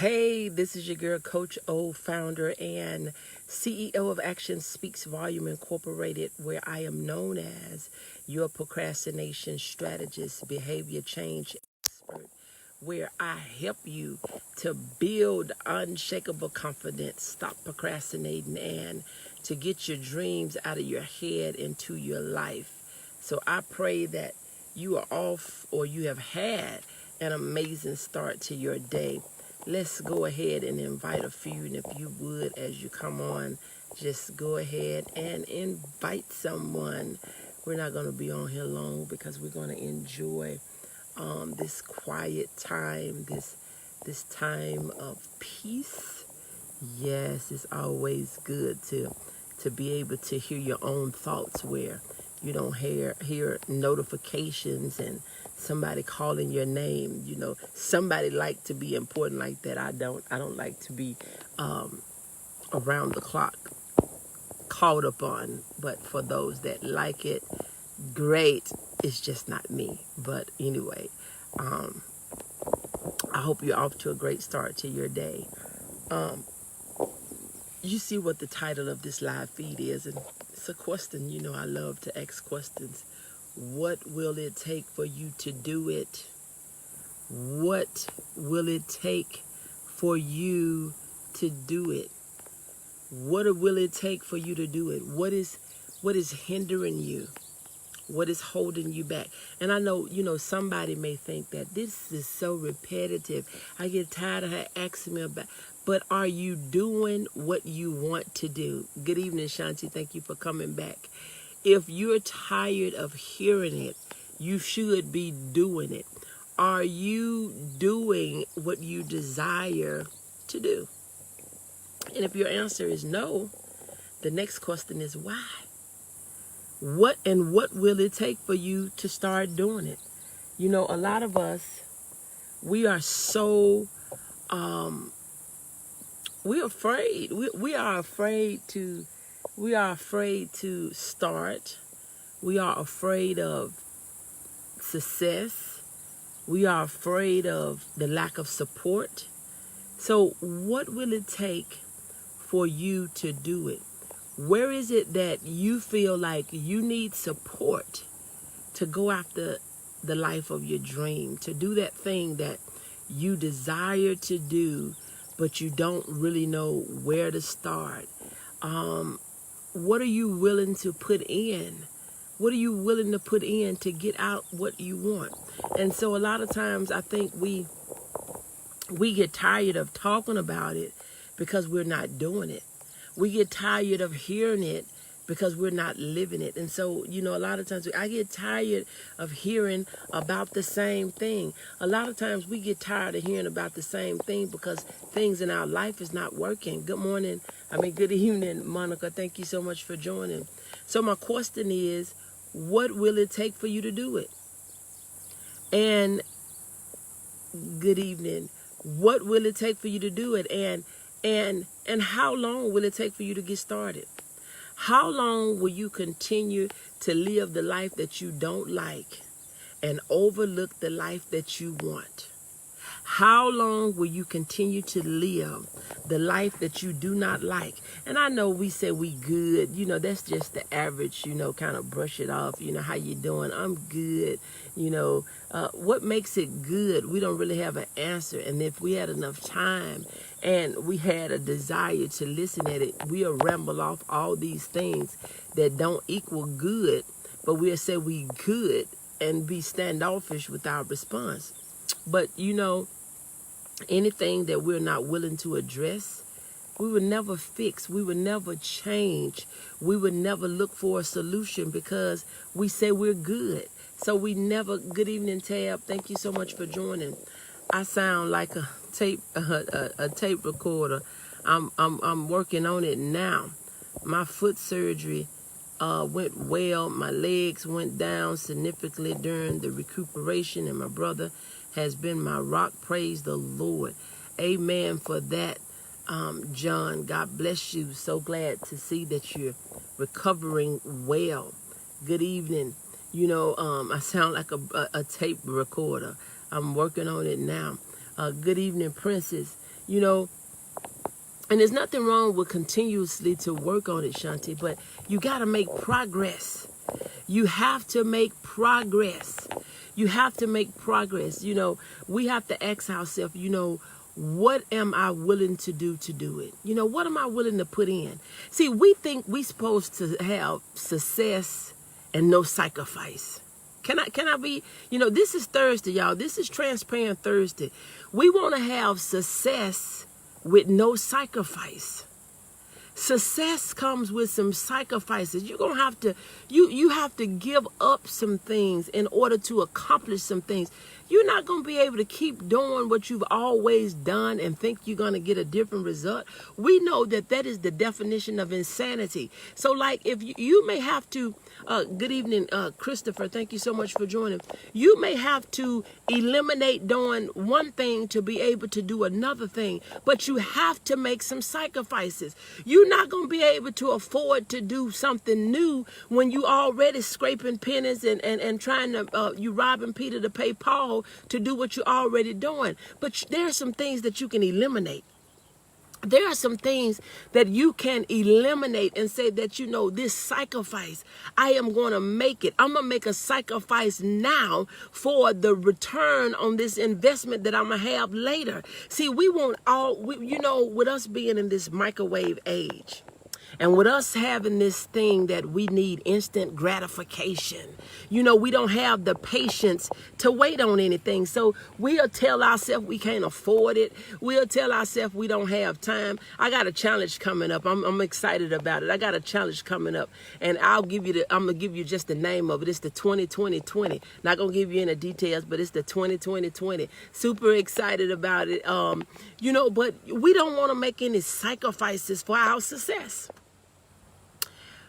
Hey, this is your girl, Coach O, founder and CEO of Action Speaks Volume Incorporated, where I am known as your procrastination strategist, behavior change expert, where I help you to build unshakable confidence, stop procrastinating, and to get your dreams out of your head into your life. So I pray that you are off or you have had an amazing start to your day. Let's go ahead and invite a few, and if you would, as you come on, just go ahead and invite someone. We're not going to be on here long because we're going to enjoy this quiet time, this time of peace. Yes, it's always good to be able to hear your own thoughts where you don't hear notifications and somebody calling your name. You know, somebody like to be important like that. I don't like to be around the clock called upon. But for those that like it, great. It's just not me. But anyway, I hope you're off to a great start to your day. You see what the title of this live feed is, and it's a question. You know, I love to ask questions. What will it take for you to do it? What will it take for you to do it? What will it take for you to do it? What is hindering you? What is holding you back? And I know, somebody may think that this is so repetitive. I get tired of her asking me about. But are you doing what you want to do? Good evening, Shanti. Thank you for coming back. If you're tired of hearing it, you should be doing it. Are you doing what you desire to do? And if your answer is no, the next question is why? What will it take for you to start doing it? You know, a lot of us, we are so, we're afraid. We are afraid to start. We are afraid of success. We are afraid of the lack of support. So what will it take for you to do it? Where is it that you feel like you need support to go after the life of your dream, to do that thing that you desire to do, but you don't really know where to start? What are you willing to put in? What are you willing to put in to get out what you want? And so a lot of times I think we get tired of talking about it because we're not doing it. We get tired of hearing it because we're not living it. And so, a lot of times I get tired of hearing about the same thing. A lot of times we get tired of hearing about the same thing because things in our life is not working. Good evening, Monica. Thank you so much for joining. So my question is, what will it take for you to do it? And good evening. What will it take for you to do it? And how long will it take for you to get started? How long will you continue to live the life that you don't like and overlook the life that you want? How long will you continue to live the life that you do not like? And I know we say we good, that's just the average, kind of brush it off, how you doing? I'm good, what makes it good? We don't really have an answer. And if we had enough time and we had a desire to listen at it, we'll ramble off all these things that don't equal good, but we'll say we good and be standoffish with our response. But, anything that we're not willing to address, we would never fix. We would never change. We would never look for a solution because we say we're good. So we never, good evening, Tab. Thank you so much for joining. I sound like a tape recorder. I'm working on it now. My foot surgery went well. My legs went down significantly during the recuperation, and my brother has been my rock. Praise the Lord. Amen for that, John. God bless you. So glad to see that you're recovering well. Good evening. I sound like a tape recorder. I'm working on it now. Good evening, Princess. You know, and there's nothing wrong with continuously to work on it, Shanti, but you got to make progress. You have to make progress. You have to make progress. You know, we have to ask ourselves, you know, what am I willing to do it? You know, what am I willing to put in? See, we think we're supposed to have success and no sacrifice. Can I be, you know, this is Thursday, y'all. This is Transparent Thursday. We want to have success with no sacrifice. Success comes with some sacrifices. You're going to have to, you have to give up some things in order to accomplish some things. You're not going to be able to keep doing what you've always done and think you're going to get a different result. We know that that is the definition of insanity. So like if you may have to, good evening, Christopher, thank you so much for joining. You may have to eliminate doing one thing to be able to do another thing, but you have to make some sacrifices. You're not going to be able to afford to do something new when you already scraping pennies and trying to, you robbing Peter to pay Paul to do what you're already doing. But there are some things that you can eliminate. There are some things that you can eliminate and say that, you know, this sacrifice, I am going to make it. I'm going to make a sacrifice now for the return on this investment that I'm going to have later. See, we want you know, with us being in this microwave age, and with us having this thing that we need instant gratification, you know, we don't have the patience to wait on anything. So we'll tell ourselves we can't afford it. We'll tell ourselves we don't have time. I got a challenge coming up. I'm excited about it. I got a challenge coming up, and I'm going to give you just the name of it. It's the 20-20-20. Not going to give you any details, but it's the 20-20-20. Super excited about it. You know, but we don't want to make any sacrifices for our success.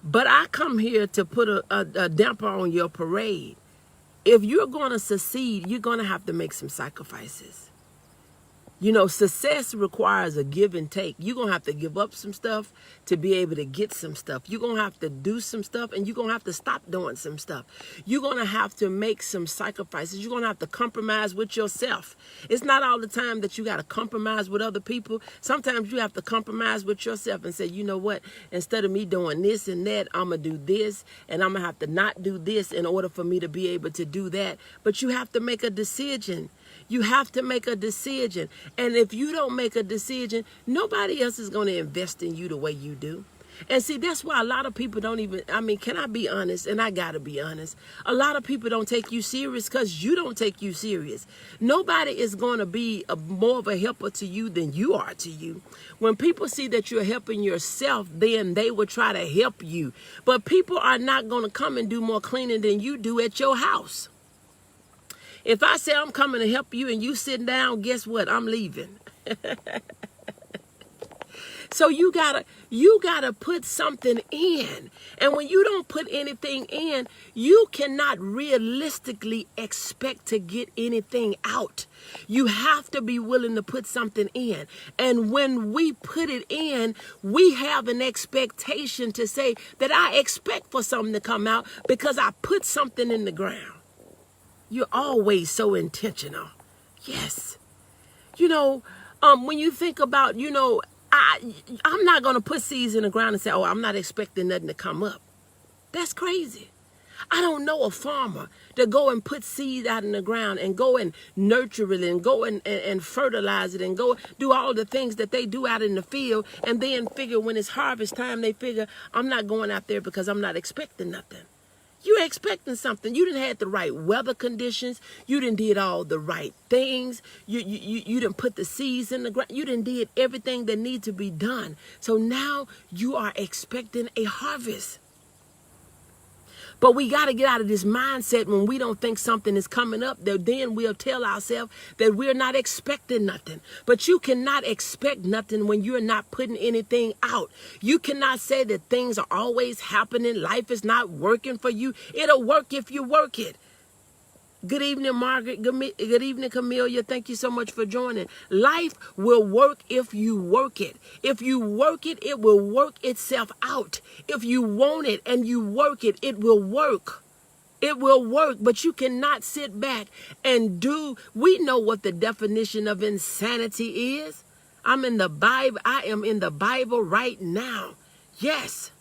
But I come here to put a damper on your parade. If you're going to succeed, you're going to have to make some sacrifices. You know, success requires a give and take. You're going to have to give up some stuff to be able to get some stuff. You're going to have to do some stuff, and you're going to have to stop doing some stuff. You're going to have to make some sacrifices. You're going to have to compromise with yourself. It's not all the time that you got to compromise with other people. Sometimes you have to compromise with yourself and say, you know what, instead of me doing this and that, I'm going to do this, and I'm going to have to not do this in order for me to be able to do that. But you have to make a decision. You have to make a decision. And if you don't make a decision, nobody else is going to invest in you the way you do. And see, that's why a lot of people don't even, I mean, can I be honest? And I got to be honest. A lot of people don't take you serious because you don't take you serious. Nobody is going to be more of a helper to you than you are to you. When people see that you're helping yourself, then they will try to help you. But people are not going to come and do more cleaning than you do at your house. If I say I'm coming to help you and you sitting down, guess what? I'm leaving. So you gotta put something in. And when you don't put anything in, you cannot realistically expect to get anything out. You have to be willing to put something in. And when we put it in, we have an expectation to say that I expect for something to come out because I put something in the ground. You're always so intentional. Yes. You know, when you think about, you know, I'm not going to put seeds in the ground and say, oh, I'm not expecting nothing to come up. That's crazy. I don't know a farmer to go and put seed out in the ground and go and nurture it and go and fertilize it and go do all the things that they do out in the field, and then figure when it's harvest time, they figure I'm not going out there because I'm not expecting nothing. You're expecting something. You didn't have the right weather conditions. You didn't did all the right things. You didn't put the seeds in the ground. You didn't did everything that needs to be done. So now you are expecting a harvest. But we got to get out of this mindset when we don't think something is coming up, that then we'll tell ourselves that we're not expecting nothing. But you cannot expect nothing when you're not putting anything out. You cannot say that things are always happening. Life is not working for you. It'll work if you work it. Good evening, Margaret. Good evening, Camelia. Thank you so much for joining. Life will work if you work it. If you work it, it will work itself out. If you want it and you work it, it will work. It will work, but you cannot sit back and do. We know what the definition of insanity is. I'm in the Bible. I am in the Bible right now. Yes.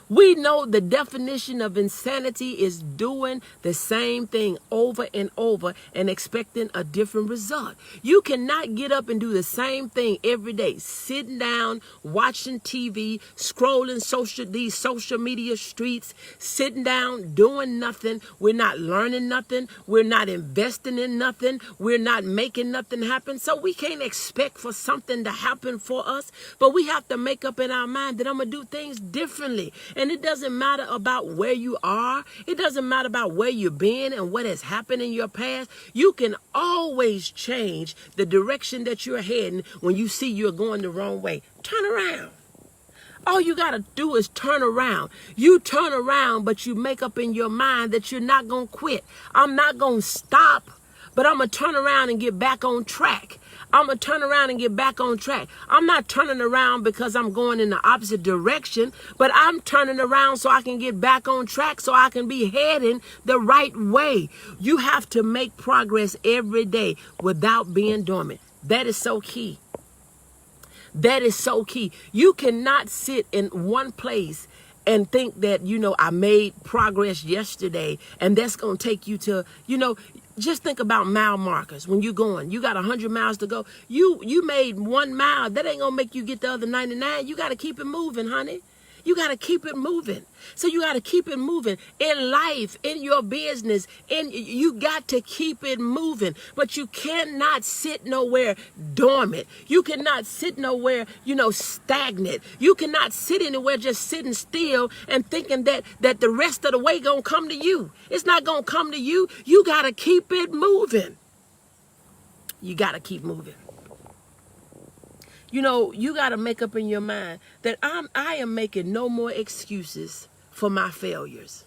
We know the definition of insanity is doing the same thing over and over and expecting a different result. You cannot get up and do the same thing every day, sitting down, watching TV, scrolling these social media streets, sitting down, doing nothing. We're not learning nothing. We're not investing in nothing. We're not making nothing happen. So we can't expect for something to happen for us, but we have to make up in our mind that I'm going to do things differently. And it doesn't matter about where you are. It doesn't matter about where you've been and what has happened in your past. You can always change the direction that you're heading when you see you're going the wrong way. Turn around. All you got to do is turn around. You turn around, but you make up in your mind that you're not going to quit. I'm not going to stop, but I'm going to turn around and get back on track. I'm going to turn around and get back on track. I'm not turning around because I'm going in the opposite direction, but I'm turning around so I can get back on track, so I can be heading the right way. You have to make progress every day without being dormant. That is so key. That is so key. You cannot sit in one place and think that, I made progress yesterday and that's going to take you to, just think about mile markers. When you're going, you got 100 miles to go. You made 1 mile. That ain't going to make you get the other 99. You got to keep it moving, honey. You got to keep it moving. So you got to keep it moving in life, in your business, you got to keep it moving. But you cannot sit nowhere dormant. You cannot sit nowhere, stagnant. You cannot sit anywhere just sitting still and thinking that the rest of the way going to come to you. It's not going to come to you. You got to keep it moving. You got to keep moving. You got to make up in your mind that I am making no more excuses for my failures.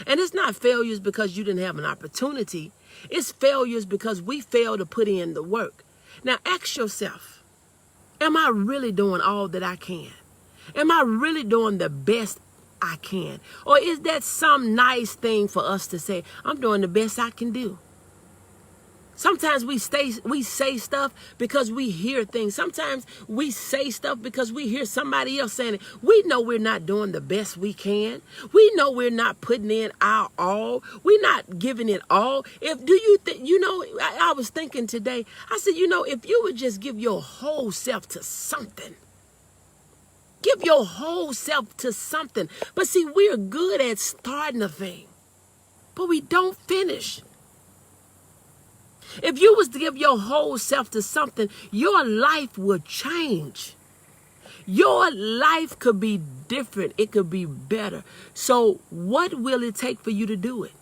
And it's not failures because you didn't have an opportunity. It's failures because we failed to put in the work. Now ask yourself, am I really doing all that I can? Am I really doing the best I can? Or is that some nice thing for us to say, I'm doing the best I can do? Sometimes we say stuff because we hear things. Sometimes we say stuff because we hear somebody else saying it. We know we're not doing the best we can. We know we're not putting in our all. We're not giving it all. I was thinking today, I said, if you would just give your whole self to something. Give your whole self to something. But see, we're good at starting a thing, but we don't finish. If you was to give your whole self to something, your life would change. Your life could be different. It could be better. So what will it take for you to do it?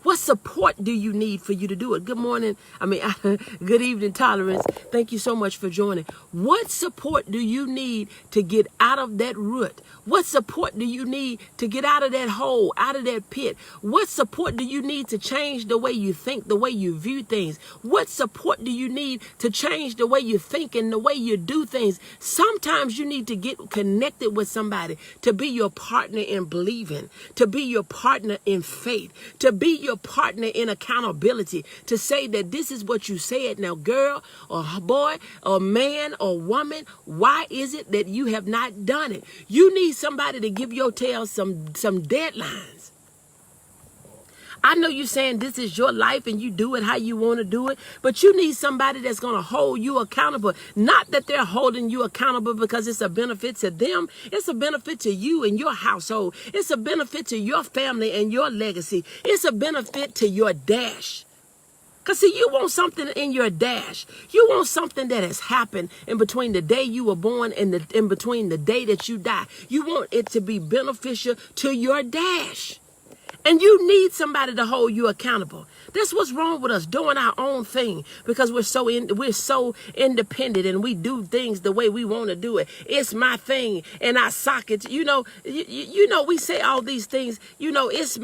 What support do you need for you to do it? Good morning. Good evening, Tolerance. Thank you so much for joining. What support do you need to get out of that rut? What support do you need to get out of that hole, out of that pit? What support do you need to change the way you think, the way you view things? What support do you need to change the way you think and the way you do things? Sometimes you need to get connected with somebody to be your partner in believing, to be your partner in faith, to be your partner in accountability, to say that this is what you said. Now, girl or boy or man or woman, why is it that you have not done it? You need somebody to give your tail some deadlines. I know you're saying this is your life and you do it how you want to do it, but you need somebody that's going to hold you accountable. Not that they're holding you accountable because it's a benefit to them. It's a benefit to you and your household. It's a benefit to your family and your legacy. It's a benefit to your dash. Because see, you want something in your dash. You want something that has happened in between the day you were born and in between the day that you die. You want it to be beneficial to your dash. And you need somebody to hold you accountable. That's what's wrong with us, doing our own thing because we're so independent and we do things the way we want to do it. It's my thing and I sock it. We say all these things. It's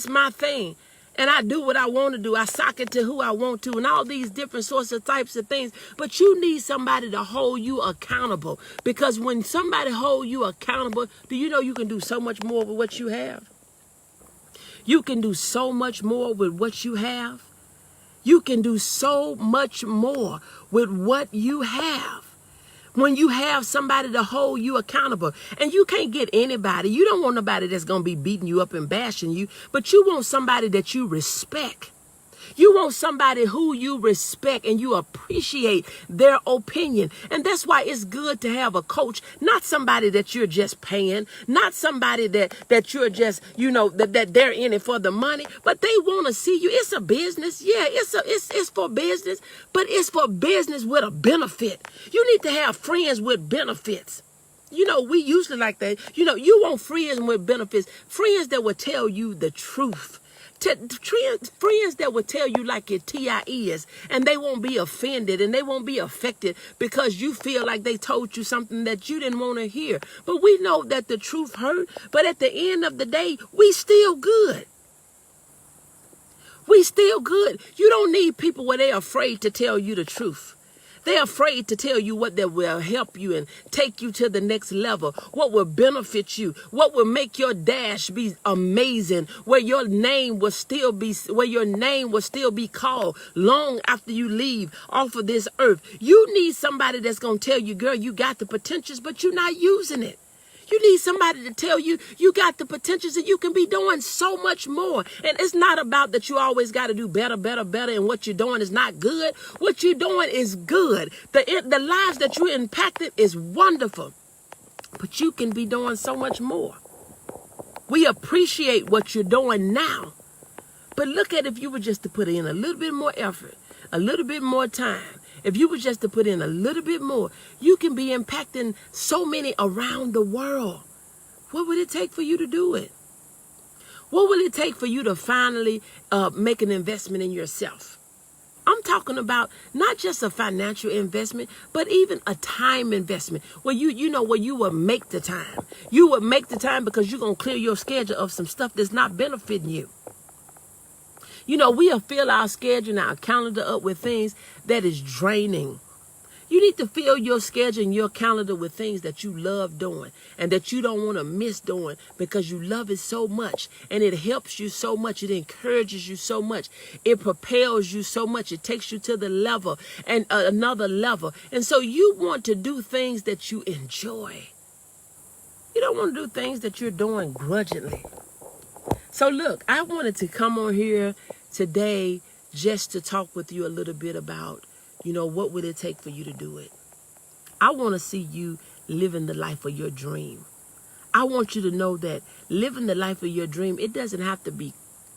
my thing. And I do what I want to do. I sock it to who I want to and all these different sorts of types of things. But you need somebody to hold you accountable. Because when somebody holds you accountable, do you know you can do so much more with what you have? You can do so much more with what you have. You can do so much more with what you have. When you have somebody to hold you accountable, and you can't get anybody, you don't want nobody that's going to be beating you up and bashing you, but you want somebody that you respect. You want somebody who you respect and you appreciate their opinion. And that's why it's good to have a coach, not somebody that you're just paying, not somebody that you're just, that they're in it for the money, but they want to see you. It's a business. Yeah, it's for business, but it's for business with a benefit. You need to have friends with benefits. We usually like that. You want friends with benefits, friends that will tell you the truth. Friends that will tell you like your TI is, and they won't be offended and they won't be affected because you feel like they told you something that you didn't want to hear. But we know that the truth hurt, but at the end of the day, we still good. We still good. You don't need people where they're afraid to tell you the truth. They're afraid to tell you what that will help you and take you to the next level, what will benefit you, what will make your dash be amazing, where your name will still be called long after you leave off of this earth. You need somebody that's going to tell you, girl, you got the potentials, but you're not using it. You need somebody to tell you you got the potentials and you can be doing so much more. And it's not about that you always got to do better, and what you're doing is not good. What you're doing is good. The lives that you impacted is wonderful. But you can be doing so much more. We appreciate what you're doing now. But look at if you were just to put in a little bit more effort, a little bit more time. If you were just to put in a little bit more, you can be impacting so many around the world. What would it take for you to do it? What will it take for you to finally make an investment in yourself? I'm talking about not just a financial investment, but even a time investment where where you will make the time. You will make the time because you're going to clear your schedule of some stuff that's not benefiting you. We'll fill our schedule and our calendar up with things that is draining. You need to fill your schedule and your calendar with things that you love doing and that you don't want to miss doing because you love it so much and it helps you so much. It encourages you so much. It propels you so much. It takes you to the level and another level. And so you want to do things that you enjoy. You don't want to do things that you're doing grudgingly. So look, I wanted to come on here today just to talk with you a little bit about, what would it take for you to do it? I want to see you living the life of your dream. I want you to know that living the life of your dream, it doesn't have to be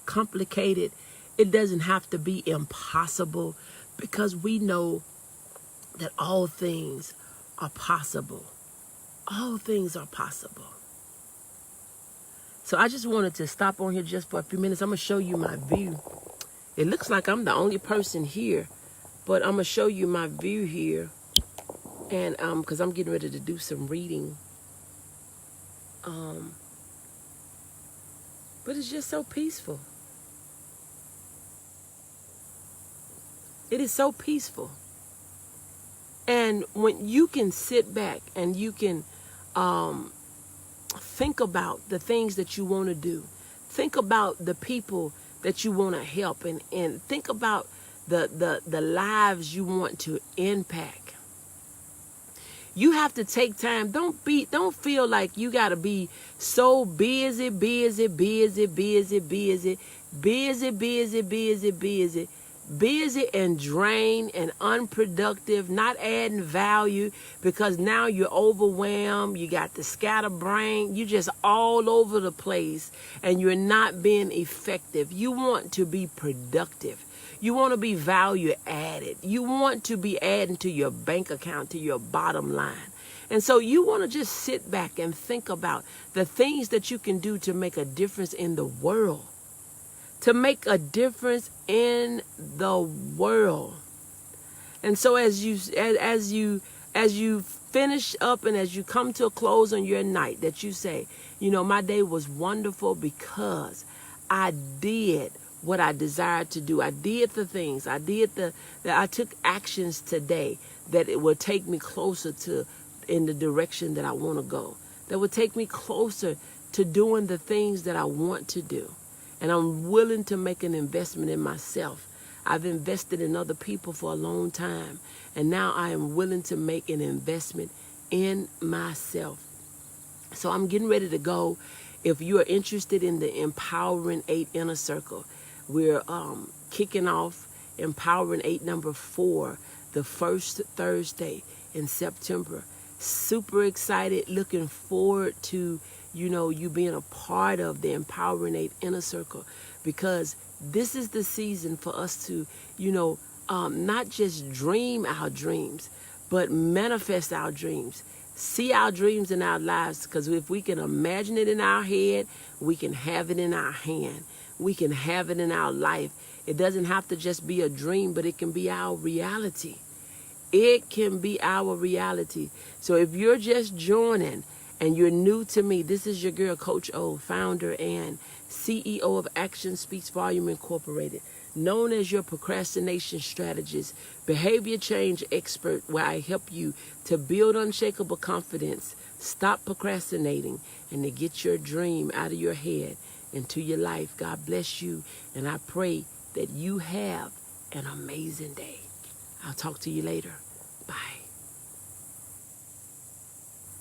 complicated. It doesn't have to be impossible because we know that all things are possible. All things are possible. So I just wanted to stop on here just for a few minutes. I'm going to show you my view. It looks like I'm the only person here, but I'm going to show you my view here. And because I'm getting ready to do some reading. But it's just so peaceful. It is so peaceful. And when you can sit back and you can think about the things that you want to do. Think about the people that you want to help and think about the lives you want to impact. You have to take time. Don't feel like you got to be so busy and drained and unproductive, not adding value because now you're overwhelmed, you got the scatterbrain, you just all over the place and you're not being effective. You want to be productive. You want to be value added. You want to be adding to your bank account, to your bottom line. And so you want to just sit back and think about the things that you can do to make a difference in the world. To make a difference in the world. And so as you finish up and as you come to a close on your night, that you say, my day was wonderful because I did what I desired to do. I did the things. I took actions today that it will take me closer to in the direction that I want to go. That will take me closer to doing the things that I want to do. And I'm willing to make an investment in myself. I've invested in other people for a long time, and now I am willing to make an investment in myself. So I'm getting ready to go. If you are interested in the Empowering 8 Inner Circle, we're kicking off Empowering 8 number 4 the first Thursday in September. Super excited, looking forward to, you being a part of the Empowering 8 Inner Circle, because this is the season for us to, not just dream our dreams, but manifest our dreams. See our dreams in our lives, because if we can imagine it in our head, we can have it in our hand. We can have it in our life. It doesn't have to just be a dream, but it can be our reality. It can be our reality. So if you're just joining and you're new to me, this is your girl, Coach O, founder and CEO of Action Speaks Volume Incorporated, known as your procrastination strategist, behavior change expert, where I help you to build unshakable confidence, stop procrastinating, and to get your dream out of your head into your life. God bless you, and I pray that you have an amazing day. I'll talk to you later.